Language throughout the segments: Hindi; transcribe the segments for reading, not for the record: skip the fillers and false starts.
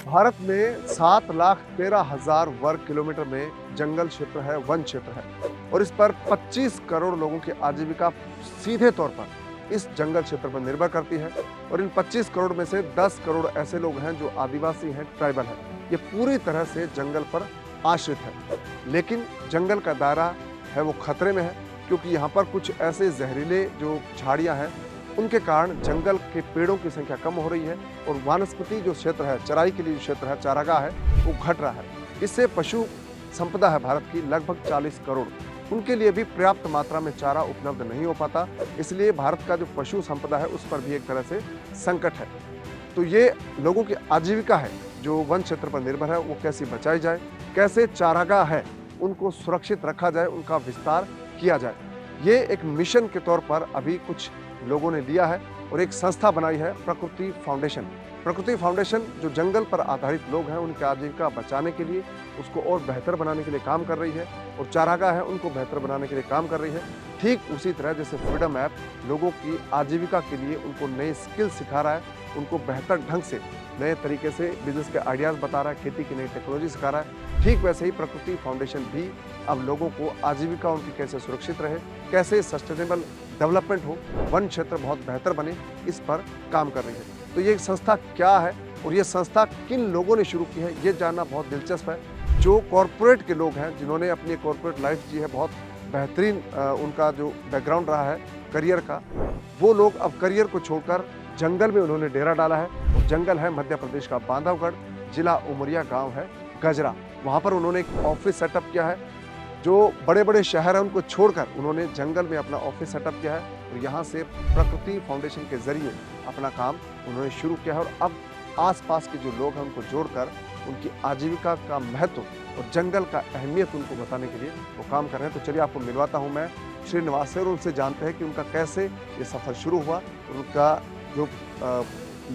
भारत में 7,13,000 वर्ग किलोमीटर में जंगल क्षेत्र है, वन क्षेत्र है और इस पर 25 करोड़ लोगों की आजीविका सीधे तौर पर इस जंगल क्षेत्र पर निर्भर करती है और इन 25 करोड़ में से 10 करोड़ ऐसे लोग हैं जो आदिवासी हैं, ट्राइबल हैं। ये पूरी तरह से जंगल पर आश्रित है। लेकिन जंगल का दायरा है वो खतरे में है क्योंकि यहाँ पर कुछ ऐसे जहरीले जो झाड़ियाँ हैं उनके कारण जंगल के पेड़ों की संख्या कम हो रही है और वनस्पति जो क्षेत्र है, चराई के लिए जो क्षेत्र है, चारागाह है, वो घट रहा है। इससे पशु संपदा है भारत की लगभग 40 करोड़, उनके लिए भी पर्याप्त मात्रा में चारा उपलब्ध नहीं हो पाता। इसलिए भारत का जो पशु संपदा है उस पर भी एक तरह से संकट है। तो ये लोगों की आजीविका है जो वन क्षेत्र पर निर्भर है, वो कैसे बचाई जाए, कैसे चारागाह है उनको सुरक्षित रखा जाए, उनका विस्तार किया जाए। ये एक मिशन के तौर पर अभी कुछ लोगों ने लिया है और एक संस्था बनाई है, प्रकृति फाउंडेशन। प्रकृति फाउंडेशन जो जंगल पर आधारित लोग हैं उनकी आजीविका बचाने के लिए, उसको और बेहतर बनाने के लिए काम कर रही है और चारागाह है उनको बेहतर बनाने के लिए काम कर रही है। ठीक उसी तरह जैसे फ्रीडम ऐप लोगों की आजीविका के लिए उनको नए स्किल सिखा रहा है, उनको बेहतर ढंग से नए तरीके से बिजनेस के आइडियाज़ बता रहा है, खेती की नई टेक्नोलॉजी सिखा रहा है। ठीक वैसे ही प्रकृति फाउंडेशन भी अब लोगों को आजीविका उनकी कैसे सुरक्षित रहे, कैसे सस्टेनेबल डेवलपमेंट हो, वन क्षेत्र बहुत बेहतर बने, इस पर काम कर रही है। तो ये संस्था क्या है और ये संस्था किन लोगों ने शुरू की है, ये जानना बहुत दिलचस्प है। जो कॉरपोरेट के लोग हैं, जिन्होंने अपनी कॉरपोरेट लाइफ जी है, बहुत बेहतरीन उनका जो बैकग्राउंड रहा है करियर का, वो लोग अब करियर को छोड़कर जंगल में उन्होंने डेरा डाला है। और जंगल है मध्य प्रदेश का बांधवगढ़, जिला उमरिया, गाँव है गजरा। वहाँ पर उन्होंने एक ऑफिस सेटअप किया है। जो बड़े बड़े शहर हैं उनको छोड़कर उन्होंने जंगल में अपना ऑफिस सेटअप किया है और यहाँ से प्रकृति फाउंडेशन के जरिए अपना काम उन्होंने शुरू किया है और अब आसपास के जो लोग हैं उनको जोड़कर उनकी आजीविका का महत्व और जंगल का अहमियत उनको बताने के लिए वो काम कर रहे हैं। तो चलिए आपको मिलवाता हूँ मैं श्रीनिवास से और उनसे जानते हैं कि उनका कैसे ये सफ़र शुरू हुआ और उनका जो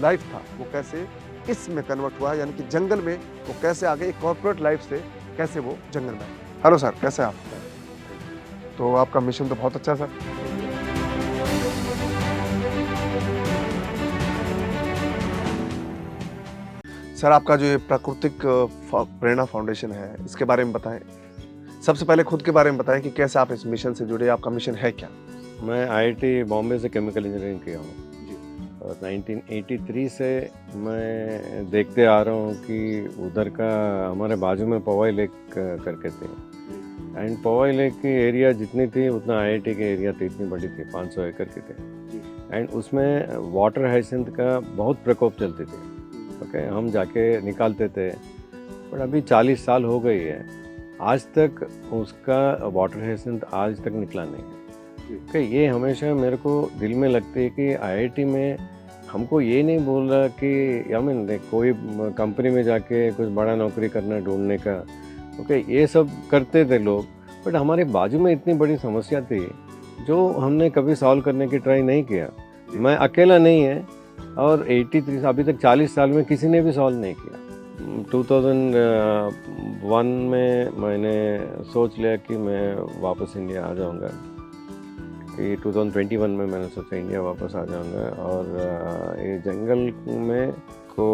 लाइफ था वो कैसे इसमें कन्वर्ट हुआ, यानी कि जंगल में वो कैसे आगे एक कॉर्पोरेट लाइफ से कैसे वो जंगल में। हेलो सर, कैसे हैं आप? तो आपका मिशन तो बहुत अच्छा है सर। सर, आपका जो ये प्राकृतिक प्रेरणा फाउंडेशन है, इसके बारे में बताएं। सबसे पहले खुद के बारे में बताएं कि कैसे आप इस मिशन से जुड़े, आपका मिशन है क्या? मैं आईआईटी बॉम्बे से केमिकल इंजीनियरिंग किया हूँ और 1983 से मैं देखते आ रहा हूँ कि उधर का हमारे बाजू में पवाई लेक करके थे एंड पवाई लेक की एरिया जितनी थी उतना आईआईटी की एरिया थी, इतनी बड़ी थी, 500 एकड़ की थी एंड उसमें वाटर हाइसिंथ का बहुत प्रकोप चलती थी। ओके, हम जाके निकालते थे, पर अभी 40 साल हो गई है, आज तक उसका वाटर हाइसिंथ आज तक निकला नहीं है। ओके, ये हमेशा मेरे को दिल में लगती है कि आईआईटी में हमको ये नहीं बोल रहा कि कोई कंपनी में जाके कुछ बड़ा नौकरी करना ढूंढने का। ओके, ये सब करते थे लोग, बट हमारे बाजू में इतनी बड़ी समस्या थी जो हमने कभी सॉल्व करने की ट्राई नहीं किया। मैं अकेला नहीं है और 83 अभी तक 40 साल में किसी ने भी सॉल्व नहीं किया। 2001 में मैंने सोच लिया कि मैं वापस इंडिया आ जाऊंगा, कि 2021 में मैंने सोचा इंडिया वापस आ जाऊंगा और ये जंगल में को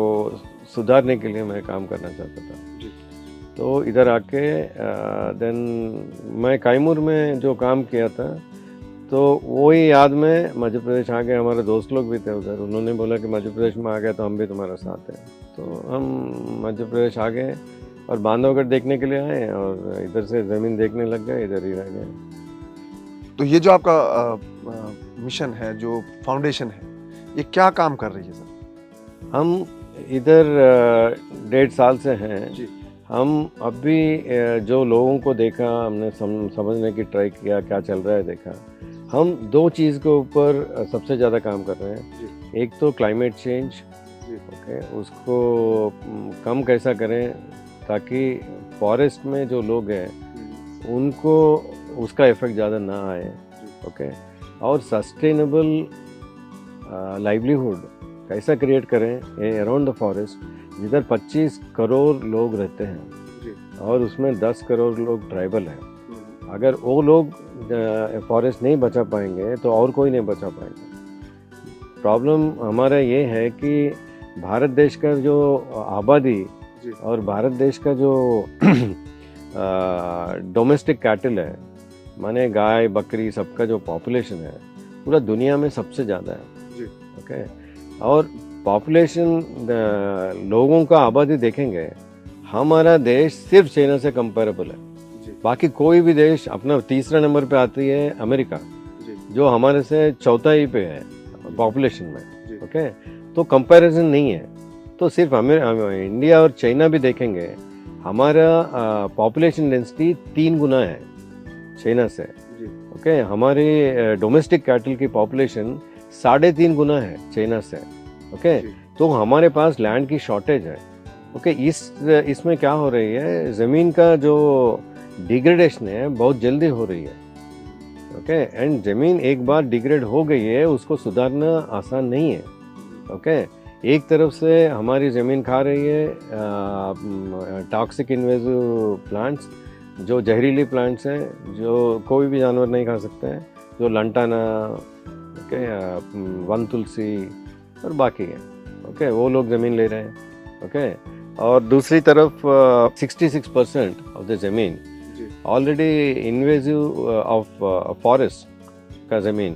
सुधारने के लिए मैं काम करना चाहता था। तो इधर आके देन मैं कैमूर में जो काम किया था तो वही याद में मध्य प्रदेश आ गए। हमारे दोस्त लोग भी थे उधर, उन्होंने बोला कि मध्य प्रदेश में आ गया तो हम भी तुम्हारा साथ हैं। तो हम मध्य प्रदेश आ गए और बांधवगढ़ देखने के लिए आए और इधर से ज़मीन देखने लग गए, इधर ही रह गए। तो ये जो आपका मिशन है, जो फाउंडेशन है, ये क्या काम कर रही है सर? हम इधर 1.5 साल से हैं जी। हम अभी जो लोगों को देखा, हमने समझने की ट्राई किया क्या चल रहा है, देखा हम 2 चीज़ के ऊपर सबसे ज़्यादा काम कर रहे हैं। एक तो क्लाइमेट चेंज, ओके, उसको कम कैसा करें ताकि फॉरेस्ट में जो लोग हैं उनको उसका इफ़ेक्ट ज़्यादा ना आए। ओके, और सस्टेनेबल लाइवलीहुड कैसा क्रिएट करें अराउंड द फॉरेस्ट, जिधर 25 करोड़ लोग रहते हैं और उसमें 10 करोड़ लोग ट्राइबल हैं। अगर वो लोग फॉरेस्ट नहीं बचा पाएंगे तो और कोई नहीं बचा पाएंगे। प्रॉब्लम हमारा ये है कि भारत देश का जो आबादी जी और भारत देश का जो डोमेस्टिक कैटल है, माने गाय बकरी सबका जो पॉपुलेशन है पूरा दुनिया में सबसे ज़्यादा है। जी ओके, और पॉपुलेशन लोगों का आबादी देखेंगे, हमारा देश सिर्फ चाइना से कंपेरेबल है। जी बाकी कोई भी देश अपना तीसरा नंबर पे आती है अमेरिका, जी जो हमारे से चौथा ही पे है पॉपुलेशन में। जी ओके, तो कंपैरिजन नहीं है। तो सिर्फ इंडिया और चाइना भी देखेंगे, हमारा पॉपुलेशन डेंसिटी 3 गुना है चाइना से। जी ओके, हमारे डोमेस्टिक कैटल की पॉपुलेशन 3.5 गुना है चाइना से। ओके, जी तो हमारे पास लैंड की शॉर्टेज है। ओके, इसमें क्या हो रही है, ज़मीन का जो डिग्रेडेशन है बहुत जल्दी हो रही है। ओके, एंड ज़मीन एक बार डिग्रेड हो गई है, उसको सुधारना आसान नहीं है। ओके, एक तरफ से हमारी ज़मीन खा रही है टॉक्सिक इन्वेसिव प्लांट्स, जो जहरीली प्लांट्स हैं, जो कोई भी जानवर नहीं खा सकते हैं, जो लंटाना, ओके, वन तुलसी और बाकी है। ओके, वो लोग ज़मीन ले रहे हैं। ओके, और दूसरी तरफ 66% ऑफ द ज़मीन जी ऑलरेडी इन्वेसिव ऑफ फॉरेस्ट का ज़मीन,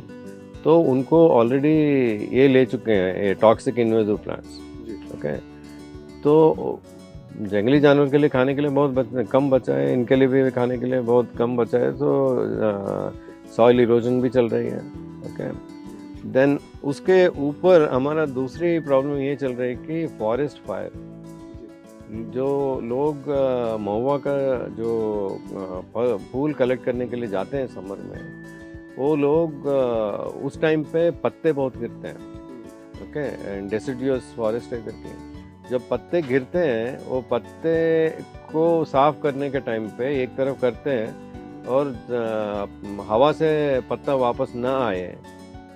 तो उनको ऑलरेडी ये ले चुके हैं, ये टॉक्सिक इन्वेसिव प्लांट्स। जी ओके, तो जंगली जानवर के लिए खाने के लिए बहुत कम बचा है, इनके लिए भी खाने के लिए बहुत कम बचा है, तो सॉइल इरोजन भी चल रही है। ओके, देन उसके ऊपर हमारा दूसरी प्रॉब्लम ये चल रही है कि फॉरेस्ट फायर, जो लोग महुआ का जो फूल कलेक्ट करने के लिए जाते हैं समर में, वो लोग उस टाइम पे पत्ते बहुत गिरते हैं। ओके, एंड डेसिडुअस फॉरेस्ट है करके, जब पत्ते गिरते हैं, वो पत्ते को साफ करने के टाइम पे एक तरफ करते हैं और हवा से पत्ता वापस ना आए,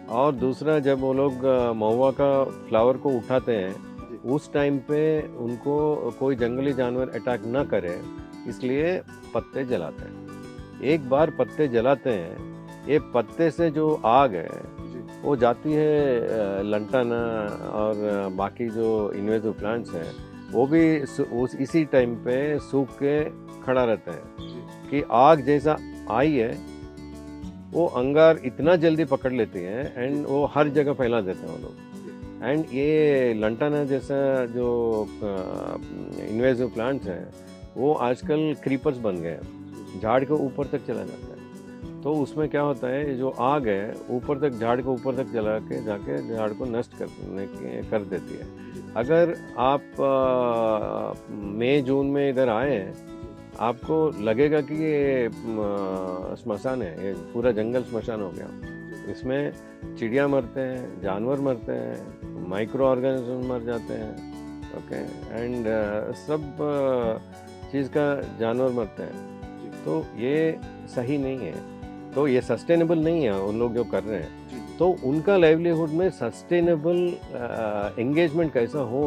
और दूसरा जब वो लोग महुआ का फ्लावर को उठाते हैं, उस टाइम पे उनको कोई जंगली जानवर अटैक ना करे, इसलिए पत्ते जलाते हैं। एक बार पत्ते जलाते हैं, ये पत्ते से जो आग है वो जाती है लंटाना और बाकी जो इन्वेसिव प्लांट्स हैं, वो भी इसी टाइम पे सूख के खड़ा रहता है कि आग जैसा आई है, वो अंगार इतना जल्दी पकड़ लेती है एंड वो हर जगह फैला देते हैं वो लोग। एंड ये लंटाना जैसा जो इन्वेसिव प्लांट्स हैं, वो आजकल क्रीपर्स बन गए हैं, झाड़ के ऊपर तक चला जाता है। तो उसमें क्या होता है, जो आग है ऊपर तक, झाड़ के ऊपर तक जला के जाके झाड़ को नष्ट कर देती है। अगर आप मई जून में इधर आए हैं, आपको लगेगा कि ये श्मशान है, ये पूरा जंगल श्मशान हो गया। इसमें चिड़िया मरते हैं, जानवर मरते हैं, माइक्रो ऑर्गेनिज्म मर जाते हैं। ओके, एंड सब चीज़ का जानवर मरते हैं। तो ये सही नहीं है, तो ये सस्टेनेबल नहीं है उन लोग जो कर रहे हैं। तो उनका लाइवलीहुड में सस्टेनेबल एंगेजमेंट कैसा हो,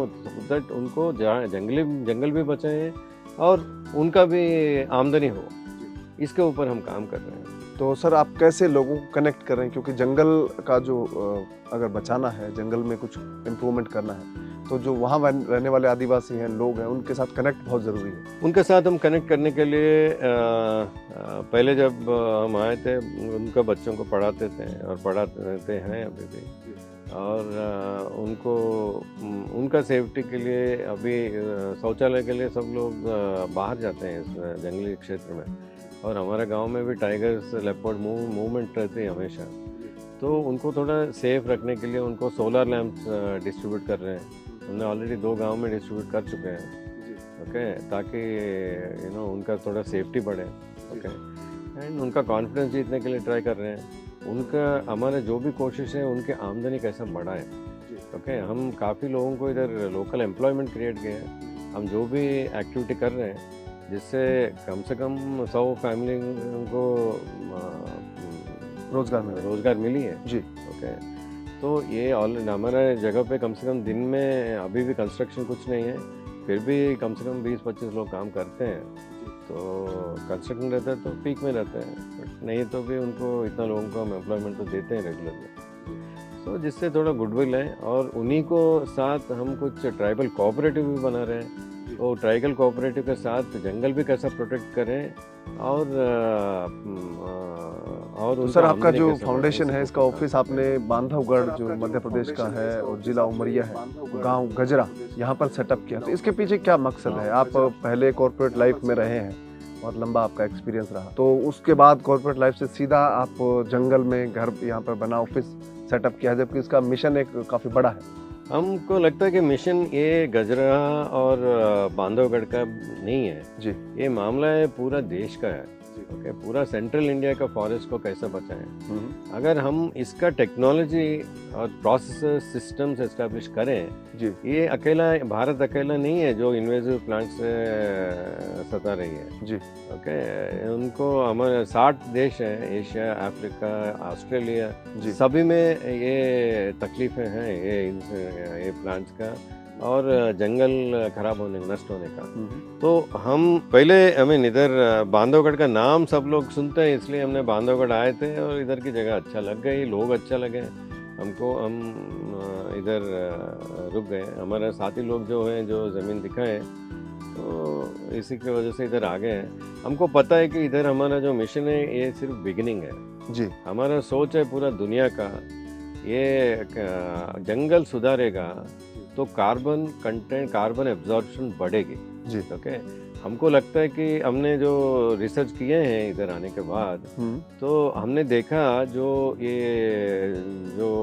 दैट उनको जंगल भी बचाएं और उनका भी आमदनी हो, इसके ऊपर हम काम कर रहे हैं। तो सर, आप कैसे लोगों को कनेक्ट कर रहे हैं, क्योंकि जंगल का जो अगर बचाना है, जंगल में कुछ इम्प्रूवमेंट करना है, तो जो वहाँ रहने वाले आदिवासी हैं, लोग हैं, उनके साथ कनेक्ट बहुत ज़रूरी है। उनके साथ हम कनेक्ट करने के लिए पहले जब हम आए थे, उनका बच्चों को पढ़ाते थे और पढ़ाते हैं अभी भी, और उनको उनका सेफ्टी के लिए अभी शौचालय के लिए सब लोग बाहर जाते हैं इस जंगली क्षेत्र में, और हमारे गांव में भी टाइगर्स लेपर्ड मूवमेंट रहती है हमेशा। तो उनको थोड़ा सेफ रखने के लिए उनको सोलर लैंप्स डिस्ट्रीब्यूट कर रहे हैं। हमने ऑलरेडी 2 गांव में डिस्ट्रीब्यूट कर चुके हैं। ओके, ताकि उनका थोड़ा सेफ्टी बढ़े। ओके, एंड उनका कॉन्फिडेंस जीतने के लिए ट्राई कर रहे हैं। उनका हमारा जो भी कोशिश है, उनके आमदनी कैसा बढ़ाए। ओके, हम काफ़ी लोगों को इधर लोकल एम्प्लॉयमेंट क्रिएट किया है। हम जो भी एक्टिविटी कर रहे हैं, जिससे कम से कम 100 फैमिली को रोज़गार मिली है जी। ओके, तो ये ऑलरेडी हमारे जगह पे कम से कम दिन में, अभी भी कंस्ट्रक्शन कुछ नहीं है, फिर भी कम से कम 20-25 लोग काम करते हैं। तो कंस्ट्रक्शन रहता है तो पीक में रहते हैं, बट नहीं तो भी उनको इतना लोगों को हम एम्प्लॉयमेंट तो देते हैं रेगुलरली। तो तो जिससे थोड़ा गुडविल है, और उन्हीं को साथ हम कुछ ट्राइबल कोऑपरेटिव भी बना रहे हैं। तो ट्राइबल कोऑपरेटिव के साथ जंगल भी कैसा प्रोटेक्ट करें, और और तो उनका सर आपका आमदनी जो कैसे बढ़ाएं, फाउंडेशन इसी है को इसका कुछ ऑफिस काम आपने करें। बांधवगढ़ जो मध्य प्रदेश का है और जिला उमरिया है, गांव गजरा, यहाँ पर सेटअप किया। तो इसके पीछे क्या मकसद है? आप पहले कॉर्पोरेट लाइफ में रहे हैं, बहुत लंबा आपका एक्सपीरियंस रहा, तो उसके बाद कॉर्पोरेट लाइफ से सीधा आप जंगल में घर यहाँ पर बना ऑफिस सेटअप किया, जबकि इसका मिशन एक काफ़ी बड़ा है। हमको लगता है कि मिशन ये गजरा और बांधवगढ़ का नहीं है जी ये मामला है पूरा देश का है। ओके, पूरा सेंट्रल इंडिया का फॉरेस्ट को कैसे बचाएं। अगर हम इसका टेक्नोलॉजी और प्रोसेस सिस्टम्स एस्टेब्लिश करें, जी ये अकेला भारत अकेला नहीं है जो इन्वेजिव प्लांट से सता रही है। जी ओके, उनको हमारे 60 देश हैं, एशिया, अफ्रीका, ऑस्ट्रेलिया, जी सभी में ये तकलीफें हैं ये प्लांट्स का और जंगल खराब होने, नष्ट होने का। तो हम पहले इधर बांधवगढ़ का नाम सब लोग सुनते हैं, इसलिए हमने बांधवगढ़ आए थे और इधर की जगह अच्छा लग गई, लोग अच्छा लगे हमको, हम इधर रुक गए। हमारे साथी लोग जो हैं जो ज़मीन दिखाए, तो इसी की वजह से इधर आ गए हैं। हमको पता है कि इधर हमारा जो मिशन है ये सिर्फ बिगिनिंग है। जी हमारा सोच है पूरा दुनिया का, ये जंगल सुधारेगा तो कार्बन कंटेंट, कार्बन एब्जॉर्प्शन बढ़ेगी। जी ओके, हमको लगता है कि हमने जो रिसर्च किए हैं इधर आने के बाद, तो हमने देखा जो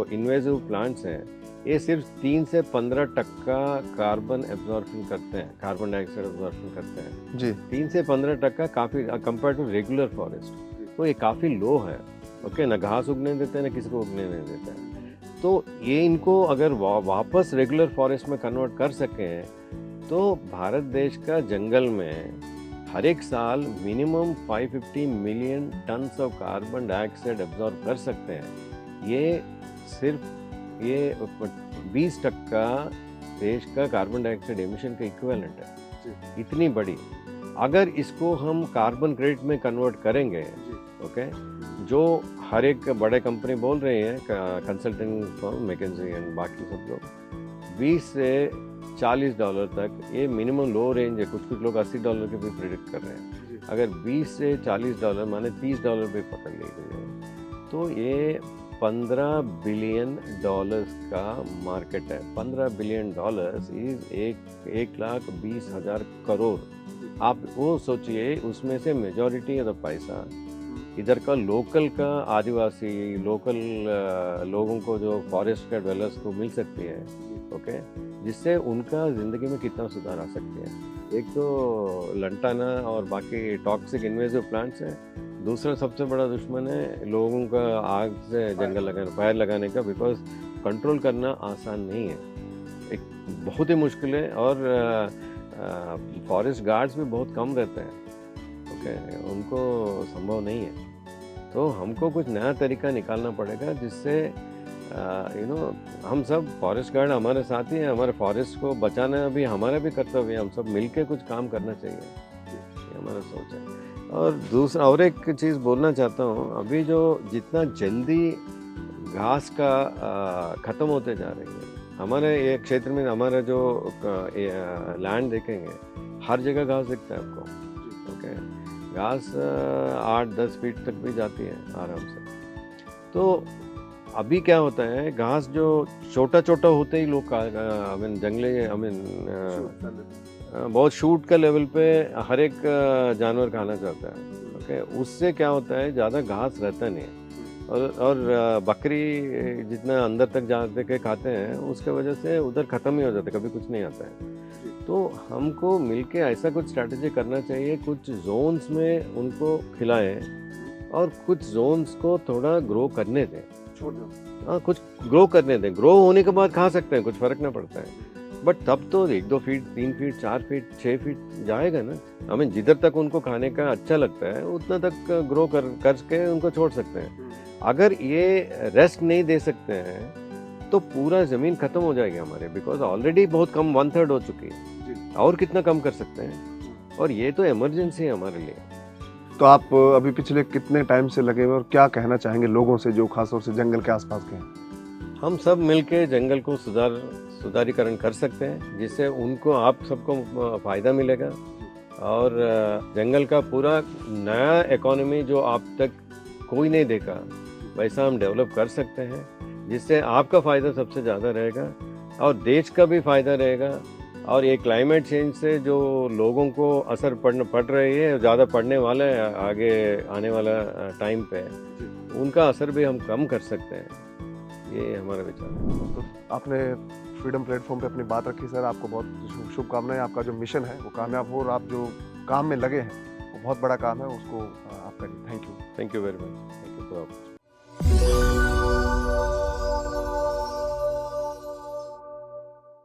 इन्वेजिव प्लांट्स हैं ये सिर्फ 3 से 15% कार्बन एब्जॉर्प्शन करते हैं, कार्बन डाइऑक्साइड एब्जॉर्प्शन करते हैं जी 3 से 15%, काफ़ी कंपेयर टू रेगुलर फॉरेस्ट, तो ये काफ़ी लो है। ओके, ना घास उगने देते हैं ना किसी को उगने नहीं देते हैं। तो ये इनको अगर वापस रेगुलर फॉरेस्ट में कन्वर्ट कर सकें, तो भारत देश का जंगल में हर एक साल minimum 550 million tons of carbon dioxide absorb कर सकते हैं। ये सिर्फ ये 20% देश का कार्बन डाइऑक्साइड एमिशन का इक्विवेलेंट है, इतनी बड़ी। अगर इसको हम कार्बन क्रेडिट में कन्वर्ट करेंगे, ओके, जो हर एक बड़े कंपनी बोल रहे हैं, कंसल्टिंग फर्म मैकेंजी एंड बाकी सब लोग, 20 से $40 तक ये मिनिमम लो रेंज है। कुछ लोग $80 के भी प्रिडिक्ट कर रहे हैं। अगर 20 से $40 माने $30 भी पकड़ लीजिए, तो ये $15 बिलियन का मार्केट है। $15 बिलियन इज 1,20,000 करोड़। आप वो सोचिए, उसमें से मेजॉरिटी ऑफ पैसा इधर का लोकल का आदिवासी लोकल लोगों को, जो फॉरेस्ट के डेवलपर्स को मिल सकती है। ओके, जिससे उनका ज़िंदगी में कितना सुधार आ सकती है। एक तो लंटाना और बाकी टॉक्सिक इन्वेजिव प्लांट्स है, दूसरा सबसे बड़ा दुश्मन है लोगों का आग से जंगल लगाने, फायर लगाने का, बिकॉज कंट्रोल करना आसान नहीं है, एक बहुत ही मुश्किल है। और फॉरेस्ट गार्ड्स भी बहुत कम रहते हैं। ओके, उनको संभव नहीं है। तो हमको कुछ नया तरीका निकालना पड़ेगा जिससे हम सब, फॉरेस्ट गार्ड हमारे साथ ही हैं, हमारे फॉरेस्ट को बचाना भी हमारा भी कर्तव्य है, हम सब मिलके कुछ काम करना चाहिए, ये हमारा सोच है। और दूसरा और एक चीज़ बोलना चाहता हूँ, अभी जो जितना जल्दी घास का ख़त्म होते जा रही है हमारे ये क्षेत्र में, हमारा जो लैंड देखेंगे हर जगह घास दिखता है आपको। ओके, घास 8-10 फीट तक भी जाती है आराम से। तो अभी क्या होता है, घास जो छोटा छोटा होते ही लोग जंगली बहुत शूट का लेवल पे हर एक जानवर खाना चाहता है। ओके, उससे क्या होता है, ज़्यादा घास रहता नहीं है, और बकरी जितना अंदर तक जाते के खाते हैं उसके वजह से उधर ख़त्म ही हो जाता है, कभी कुछ नहीं आता है। तो हमको मिलके ऐसा कुछ स्ट्रैटेजी करना चाहिए, कुछ जोन्स में उनको खिलाएं और कुछ जोन्स को थोड़ा ग्रो करने दें। हाँ, कुछ ग्रो करने दें, ग्रो होने के बाद खा सकते हैं, कुछ फ़र्क ना पड़ता है। बट तब तो 1-2 फीट, 3 फीट, 4 फीट, 6 फीट जाएगा ना। जिधर तक उनको खाने का अच्छा लगता है उतना तक ग्रो करके उनको छोड़ सकते हैं। अगर ये रेस्ट नहीं दे सकते हैं तो पूरा ज़मीन ख़त्म हो जाएगी हमारे, बिकॉज ऑलरेडी बहुत कम, 1/3 हो चुकी है, और कितना कम कर सकते हैं। और ये तो इमरजेंसी है हमारे लिए। तो आप अभी पिछले कितने टाइम से लगे हुए और क्या कहना चाहेंगे लोगों से जो खासतौर से जंगल के आसपास के हैं? हम सब मिलके जंगल को सुधारीकरण कर सकते हैं, जिससे उनको आप सबको फ़ायदा मिलेगा और जंगल का पूरा नया इकोनॉमी जो आप तक कोई नहीं देखा वैसा हम डेवलप कर सकते हैं, जिससे आपका फ़ायदा सबसे ज़्यादा रहेगा और देश का भी फ़ायदा रहेगा। और ये क्लाइमेट चेंज से जो लोगों को असर पड़ रही है, ज़्यादा पड़ने वाला है आगे आने वाला टाइम पे, उनका असर भी हम कम कर सकते हैं। ये हमारा विचार है। तो आपने फ्रीडम प्लेटफॉर्म पे अपनी बात रखी सर, आपको बहुत शुभकामनाएं। आपका जो मिशन है वो कामयाब हो और आप जो काम में लगे हैं वो बहुत बड़ा काम है, उसको आप करिए। Thank you. Thank you very much. Thank you.